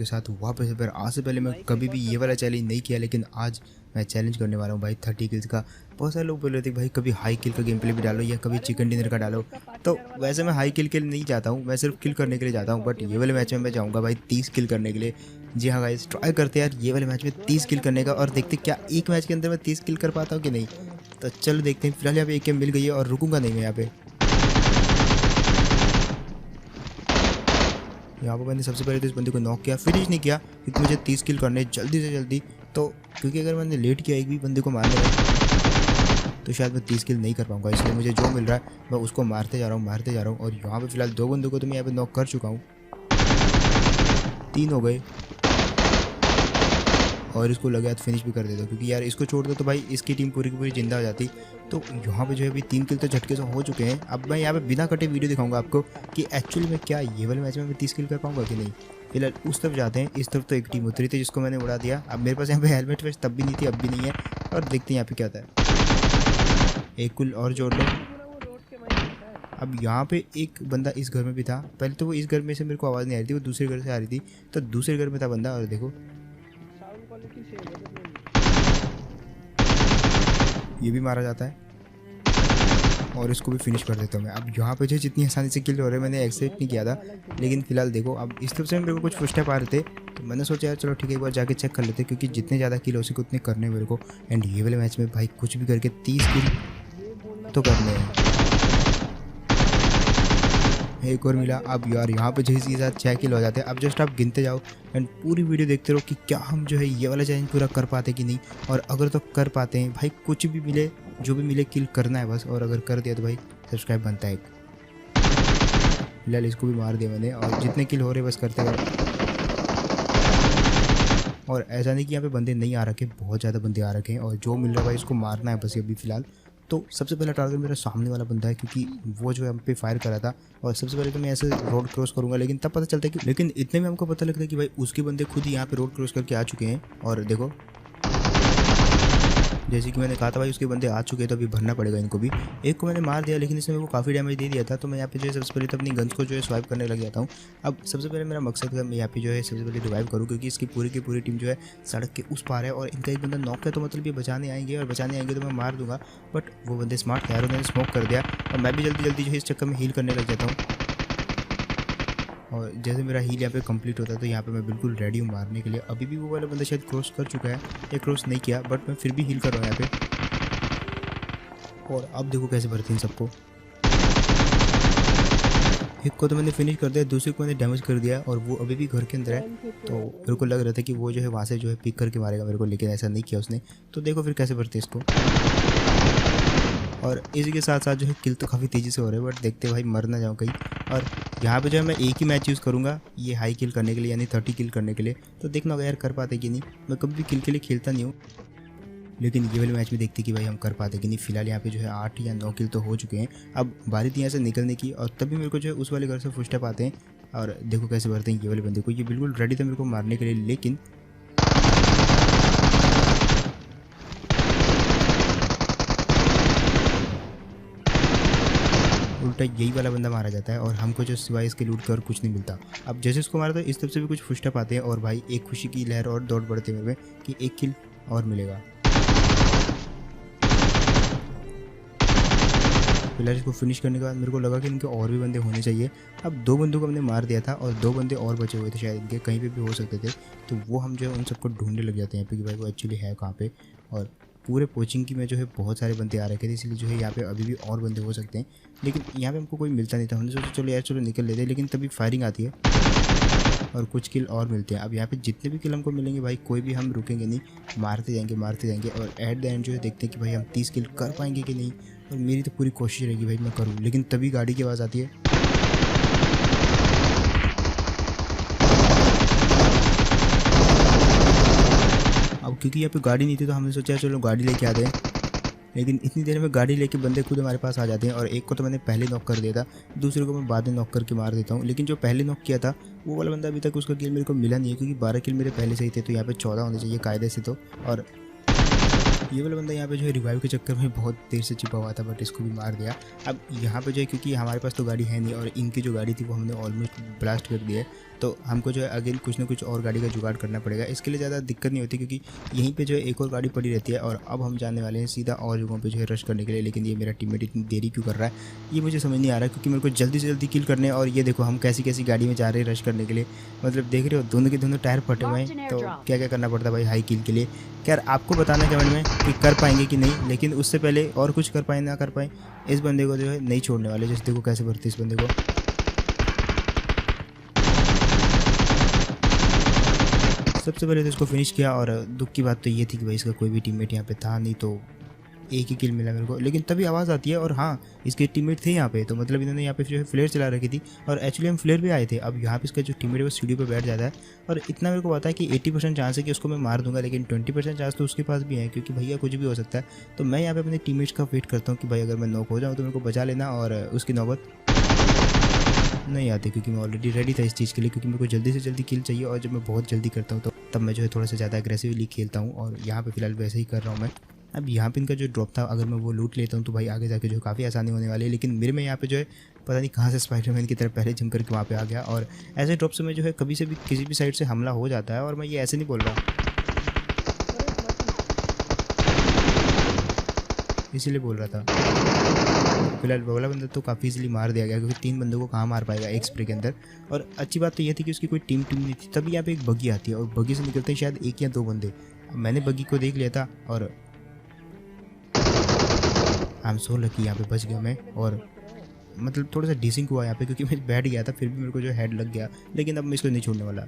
के साथ वापस से। फिर आज से पहले मैं कभी भी ये वाला चैलेंज नहीं किया, लेकिन आज मैं चैलेंज करने वाला हूँ भाई 30 किल्स का। बहुत सारे लोग बोल रहे थे भाई कभी हाई किल का गेम प्ले भी डालो या कभी चिकन डिनर का डालो। तो वैसे मैं हाई किल के लिए नहीं जाता हूँ, मैं सिर्फ किल करने के लिए जाता हूँ। बट ये वाले मैच में मैं जाऊँगा भाई 30 किल करने के लिए। जी हाँ गाइस, ट्राई करते हैं यार ये वाले मैच में 30 किल करने का, और देखते क्या एक मैच के अंदर मैं 30 किल कर पाता हूँ कि नहीं। तो चलो देखते हैं। फिलहाल यहाँ पे एक गेम मिल गई है और रुकूंगा नहीं मैं यहाँ पे मैंने सबसे पहले तो इस बंदे को नॉक किया, फिनिश नहीं किया क्योंकि मुझे 30 किल करने जल्दी से जल्दी। तो क्योंकि अगर मैंने लेट किया एक भी बंदे को मारने में तो शायद मैं 30 किल नहीं कर पाऊंगा, इसलिए मुझे जो मिल रहा है मैं उसको मारते जा रहा हूँ। और यहाँ पे फिलहाल 2 बंदों को तो मैं यहाँ पे नॉक कर चुका हूँ, 3 हो गए। और इसको लगा तो फिनिश भी कर देता, क्योंकि यार इसको छोड़ दो तो भाई इसकी टीम पूरी की पूरी जिंदा हो जाती। तो यहाँ पे जो है अभी 3 किल तो झटके से हो चुके हैं। अब मैं यहाँ पे बिना कटे वीडियो दिखाऊंगा आपको कि एक्चुअली में क्या ये वाले मैच में मैं 30 किल कर पाऊंगा कि नहीं। फिलहाल उस तरफ जाते हैं, इस तरफ तो एक टीम उतरी थी जिसको मैंने उड़ा दिया। अब मेरे पास यहाँ पे हेलमेट वेस्ट तब भी नहीं थी, अब भी नहीं है। और देखते हैं यहाँ पे क्या था। एक किल और जोड़ लो। अब यहाँ पे एक बंदा इस घर में भी था, पहले तो वो इस घर में से मेरे को आवाज़ नहीं आ रही थी, वो दूसरे घर से आ रही थी। तो दूसरे घर में था बंदा, और देखो ये भी मारा जाता है और इसको भी फिनिश कर देता हूँ मैं। अब यहाँ पे जो जितनी आसानी से किल हो रहे हैं मैंने एक्सेप्ट नहीं किया था, लेकिन फिलहाल देखो अब इस तरफ से मेरे को कुछ फर्स्ट स्टेप आ रहे थे। तो मैंने सोचा यार चलो ठीक है एक बार जाके चेक कर लेते, क्योंकि जितने ज़्यादा किल हो सके उतने करने मेरे को। एंड ये वाले मैच में भाई कुछ भी करके 30 किल तो करने हैं। एक और मिला। अब यार यहाँ पे जैसे साथ 6 किल हो जाते हैं। अब जस्ट आप गिनते जाओ एंड पूरी वीडियो देखते रहो कि क्या हम जो है ये वाला चैलेंज पूरा कर पाते कि नहीं। और अगर तो कर पाते हैं भाई, कुछ भी मिले जो भी मिले किल करना है बस। और अगर कर दिया तो भाई सब्सक्राइब बनता है एक। फिलहाल इसको भी मार दिया मैंने, और जितने किल हो रहे बस करते रहो। और ऐसा नहीं कि यहाँ पे बंदे नहीं आ रखे, बहुत ज़्यादा बंदे आ रखे हैं, और जो मिल रहा है भाई इसको मारना है बस अभी फ़िलहाल। तो सबसे पहला टारगेट मेरा सामने वाला बंदा है, क्योंकि वो जो है हम पे फायर करा था। और सबसे पहले तो मैं ऐसे रोड क्रॉस करूंगा, लेकिन तब पता चलता है कि लेकिन इतने में हमको पता लगता है कि भाई उसके बंदे खुद ही यहाँ पे रोड क्रॉस करके आ चुके हैं। और देखो जैसे कि मैंने कहा था भाई उसके बंदे आ चुके हैं, तो अभी भरना पड़ेगा इनको भी। एक को मैंने मार दिया, लेकिन इसने मेरे को काफ़ी डैमेज दे दिया था। तो मैं यहाँ पे जो है सबसे पहले तो अपनी गन्स को जो है स्वाइप करने लग जाता हूँ। अब सबसे पहले मेरा मकसद है मैं यहाँ पे जो है सबसे पहले रिवाइव करूँ, क्योंकि इसकी पूरी की पूरी टीम जो है सड़क के उस पार है। और इनका एक बंदा नॉक है, तो मतलब ये बचाने आएंगे, और बचाने आएंगे तो मैं मार दूंगा। बट वो बंदे स्मार्ट थे यार, उन्होंने स्मोक कर दिया, और मैं भी जल्दी जल्दी जो है इस चक्कर में हील करने लग जाता हूँ। और जैसे मेरा हील यहाँ पे कंप्लीट होता है तो यहाँ पे मैं बिल्कुल रेडी हूँ मारने के लिए। अभी भी वो वाला बंदा शायद क्रॉस कर चुका है, या क्रॉस नहीं किया, बट मैं फिर भी हील कर रहा हूँ यहाँ पे। और अब देखो कैसे भरते हैं सबको। एक को तो मैंने फिनिश कर दिया, दूसरे को मैंने डैमेज कर दिया, और वो अभी भी घर के अंदर है। तो मेरे को लग रहा था कि वो जो है वहाँ से जो है पिक करके मारेगा मेरे को, लेकिन ऐसा नहीं किया उसने। तो देखो फिर कैसे भरते इसको। और इसी के साथ साथ जो है किल तो काफ़ी तेज़ी से हो रहे हैं, बट देखते भाई मर ना जाऊँ कहीं। और यहाँ पे जो है मैं एक ही मैच यूज़ करूँगा ये हाई किल करने के लिए, यानी 30 किल करने के लिए। तो देखना होगा यार कर पाते कि नहीं। मैं कभी भी किल के लिए खेलता नहीं हूँ, लेकिन ये वाले मैच में देखते कि भाई हम कर पाते कि नहीं। फिलहाल यहाँ पे जो है 8 या 9 किल तो हो चुके हैं। अब बारी थी यहाँ से निकलने की, और तभी मेरे को जो है उस वाले घर से फुट स्टेप आते हैं। और देखो कैसे भरते हैं ये वाले बंदे को। ये बिल्कुल रेडी था मेरे को मारने के लिए, लेकिन उल्टा यही वाला बंदा मारा जाता है, और हमको जो सिवाय इसके लूट कर कुछ नहीं मिलता। अब जैसे इसको मारा तो इस तरफ से भी कुछ फुट स्टेप आते हैं, और भाई एक खुशी की लहर और दौड़ बढ़ते मेरे में कि एक किल और मिलेगा। फिलहाल इसको फिनिश करने के बाद मेरे को लगा कि इनके और भी बंदे होने चाहिए। अब 2 बंदों को हमने मार दिया था, और 2 बंदे और बचे हुए थे शायद, इनके कहीं पे भी हो सकते थे। तो वो हम जो है उन सबको ढूंढने लग जाते हैं यहाँ पे कि भाई वो एक्चुअली है कहाँ पे। और पूरे कोचिंग की में जो है बहुत सारे बंदे आ रखे थे, इसलिए जो है यहाँ पे अभी भी और बंदे हो सकते हैं, लेकिन यहाँ पे हमको कोई मिलता नहीं था। हमने सोचा चलो यार चलो निकल लेते हैं, लेकिन तभी फायरिंग आती है और कुछ किल और मिलते हैं। अब यहाँ पे जितने भी किल हमको मिलेंगे भाई कोई भी हम रुकेंगे नहीं, मारते जाएंगे। और एट द एंड जो है देखते हैं कि भाई हम 30 किल कर पाएंगे कि नहीं। और मेरी तो पूरी कोशिश रहेगी भाई मैं करूँ, लेकिन तभी गाड़ी की आवाज़ आती है। अब क्योंकि यहाँ पे गाड़ी नहीं थी तो हमने सोचा चलो गाड़ी लेके आते हैं, लेकिन इतनी देर में गाड़ी लेके बंदे खुद हमारे पास आ जाते हैं। और एक को तो मैंने पहले नॉक कर दिया था, दूसरे को मैं बाद में नॉक करके मार देता हूँ। लेकिन जो पहले नॉक किया था वो वाला बंदा अभी तक उसका किल मेरे को मिला नहीं है, क्योंकि 12 किल मेरे पहले से ही थे, तो यहाँ पे 14 होने चाहिए कायदे से। तो और ये वाला बंदा यहाँ पे जो है रिवाइव के चक्कर में बहुत देर से छिपा हुआ था, बट इसको भी मार दिया। अब यहाँ पे जो है क्योंकि हमारे पास तो गाड़ी है नहीं और इनकी जो गाड़ी थी वो हमने ऑलमोस्ट ब्लास्ट कर दी है, तो हमको जो है अगेन कुछ ना कुछ और गाड़ी का जुगाड़ करना पड़ेगा। इसके लिए ज़्यादा दिक्कत नहीं होती क्योंकि यहीं पे जो है एक और गाड़ी पड़ी रहती है। और अब हम जाने वाले हैं सीधा और जगहों पे जो है रश करने के लिए। लेकिन ये मेरा टीममेट इतनी देरी क्यों कर रहा है ये मुझे समझ नहीं आ रहा है, क्योंकि मेरे को जल्दी से जल्दी किल करने हैं। और ये देखो हम कैसी कैसी गाड़ी में जा रहे हैं रश करने के लिए, मतलब देख रहे हो दोनों के दोनों टायर फटे हुए हैं। तो क्या क्या करना पड़ता है भाई हाई किल के लिए। खैर आपको बताना कमेंट में कि कर पाएंगे कि नहीं, लेकिन उससे पहले और कुछ कर पाए ना कर पाए, इस बंदे को जो है नहीं छोड़ने वाले। जैसे देखो कैसे भरते इस बंदे को। सबसे पहले तो इसको फिनिश किया। और दुख की बात तो ये थी कि भाई इसका कोई भी टीममेट यहाँ पे था नहीं, तो एक ही किल मिला मेरे को। लेकिन तभी आवाज़ आती है और हाँ इसके टीममेट थे यहाँ पे, तो मतलब इन्होंने यहाँ पे जो है फ्लेयर चला रखी थी। और एक्चुअली हम फ्लेयर भी आए थे। अब यहाँ पे इसका जो टीममेट है वो सीढ़ी पे बैठ जाता है और इतना मेरे को पता है कि 80% चांस है कि उसको मैं मार दूंगा, लेकिन 20% चांस तो उसके पास भी है, क्योंकि भैया कुछ भी हो सकता है। तो मैं यहाँ पे अपने टीममेट्स का वेट करता हूँ कि भाई अगर मैं नॉक हो जाऊँ तो मेरे को बचा लेना। और उसकी नौबत नहीं आती क्योंकि मैं ऑलरेडी रेडी था इस चीज़ के लिए, क्योंकि मेरे को जल्दी से जल्दी किल चाहिए। और जब मैं बहुत जल्दी करता हूँ तो तब मैं जो है थोड़ा सा ज़्यादा एग्रेसिवली खेलता हूँ। और यहाँ पे फिलहाल वैसे ही कर रहा हूँ मैं। अब यहाँ पे इनका जो ड्रॉप था अगर मैं वो लूट लेता हूँ तो भाई आगे जाके जो काफ़ी आसानी होने वाली है। लेकिन मेरे में यहाँ पे जो है पता नहीं कहाँ से स्पाइडरमैन की तरह पहले जम करके वहाँ पे आ गया। और ऐसे ड्रॉप से मैं जो है कभी से भी किसी भी साइड से हमला हो जाता है। और मैं ये ऐसे नहीं बोल रहा, इसीलिए बोल रहा था। फिलहाल बगला बंदा तो काफ़ी इजीली मार दिया गया, क्योंकि 3 बंदों को कहाँ मार पाएगा एक स्प्रे के अंदर। और अच्छी बात तो ये थी कि उसकी कोई टीम नहीं थी। तभी यहाँ पे एक बग्गी आती है और बग्गी से निकलते हैं शायद 1 या 2 बंदे। मैंने बग्गी को देख लिया था और आई एम सो लकी यहाँ पे बच गया मैं। और मतलब थोड़ा सा डिसिंग हुआ यहाँ पे क्योंकि मैं बैठ गया था, फिर भी मेरे को जो हेड लग गया। लेकिन अब मैं इसको नहीं छोड़ने वाला।